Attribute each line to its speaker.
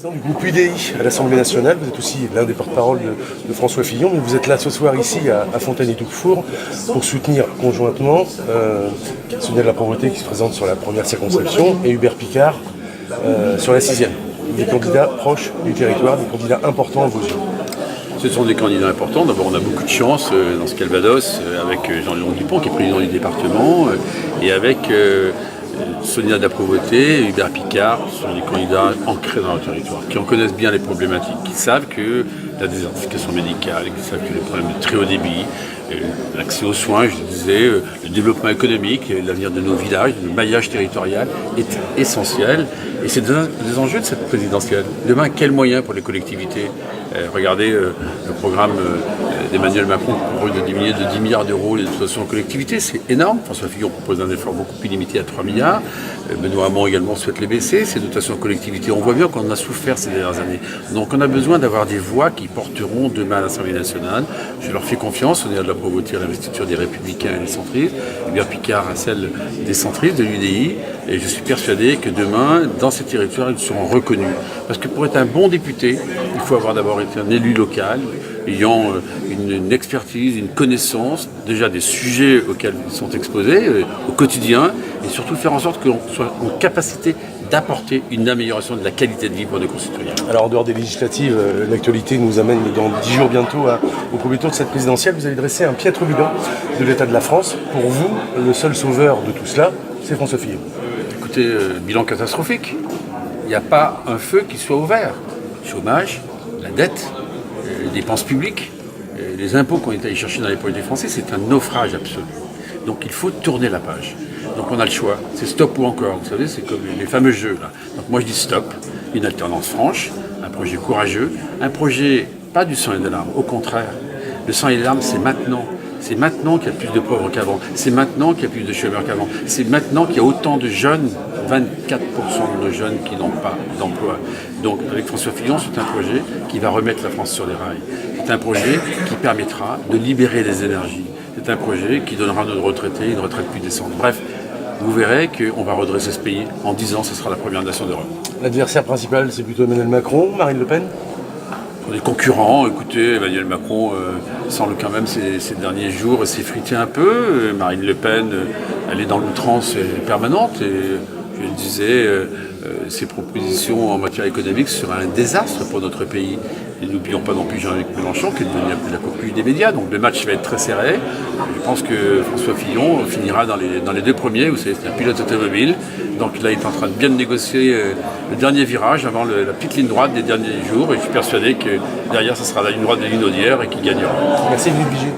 Speaker 1: président du groupe UDI à l'Assemblée nationale. Vous êtes aussi l'un des porte-parole de François Fillon, mais vous êtes là ce soir ici à Fontaine-et-Touquefour pour soutenir conjointement Sonia de la Provôté qui se présente sur la première circonscription et Hubert Picard sur la 6e. Des candidats proches du territoire, des candidats importants à vos yeux.
Speaker 2: Ce sont des candidats importants. D'abord, on a beaucoup de chance dans ce Calvados avec Jean-Léon Dupont, qui est président du département, et avec Sonia de la Provôté et Hubert Picard, ce sont des candidats ancrés dans le territoire, qui en connaissent bien les problématiques, qui savent que la désertification médicale, qui savent que les problèmes de très haut débit, l'accès aux soins, je le disais, le développement économique, l'avenir de nos villages, le maillage territorial est essentiel. Et c'est des enjeux de cette présidentielle. Demain, quels moyens pour les collectivités? Regardez le programme d'Emmanuel Macron qui propose de diminuer de 10 milliards d'euros les dotations aux collectivités. C'est énorme. François Fillon propose un effort beaucoup plus limité à 3 milliards. Benoît Hamon également souhaite les baisser, ces dotations aux collectivités. On voit bien qu'on en a souffert ces dernières années. Donc on a besoin d'avoir des voix qui porteront demain à l'Assemblée nationale. Je leur fais confiance. On est à la Provôté à l'investiture des Républicains et des centristes. Hubert Picard à celle des centristes, de l'UDI. Et je suis persuadé que demain, dans ces territoires, ils seront reconnus. Parce que pour être un bon député, il faut avoir d'abord été un élu local, ayant une expertise, une connaissance déjà des sujets auxquels ils sont exposés au quotidien, et surtout faire en sorte qu'on soit en capacité d'apporter une amélioration de la qualité de vie pour nos concitoyens.
Speaker 1: Alors en dehors des législatives, l'actualité nous amène dans 10 jours bientôt au premier tour de cette présidentielle. Vous allez dresser un piètre bilan de l'état de la France. Pour vous, le seul sauveur de tout cela, c'est François Fillon.
Speaker 2: Écoutez, bilan catastrophique. Il n'y a pas un feu qui soit ouvert. Chômage, la dette, les dépenses publiques, les impôts qu'on est allé chercher dans les poches des Français, c'est un naufrage absolu. Donc il faut tourner la page. Donc on a le choix, c'est stop ou encore. Vous savez, c'est comme les fameux jeux là. Donc moi je dis stop, une alternance franche, un projet courageux, un projet pas du sang et de larmes, au contraire. Le sang et les larmes, c'est maintenant. C'est maintenant qu'il y a plus de pauvres qu'avant. C'est maintenant qu'il y a plus de chômeurs qu'avant. C'est maintenant qu'il y a autant de jeunes, 24% de nos jeunes qui n'ont pas d'emploi. Donc avec François Fillon, c'est un projet qui va remettre la France sur les rails. C'est un projet qui permettra de libérer les énergies. C'est un projet qui donnera à nos retraités une retraite plus décente. Bref, vous verrez qu'on va redresser ce pays. En 10 ans, ce sera la première nation d'Europe.
Speaker 1: L'adversaire principal, c'est plutôt Emmanuel Macron, Marine Le Pen?
Speaker 2: Les concurrents, écoutez, Emmanuel Macron semble quand même ces derniers jours s'effriter un peu. Marine Le Pen, elle est dans l'outrance permanente et je le disais, ses propositions en matière économique seraient un désastre pour notre pays. Et n'oublions pas non plus Jean-Luc Mélenchon qui est devenu un peu la coquille des médias. Donc le match va être très serré. Je pense que François Fillon finira dans les deux premiers. Vous savez, c'est un pilote automobile. Donc là, il est en train de bien négocier le dernier virage avant la petite ligne droite des derniers jours. Et je suis persuadé que derrière, ce sera la ligne droite de Linaudière et qu'il gagnera.
Speaker 1: Merci Louis Vigier.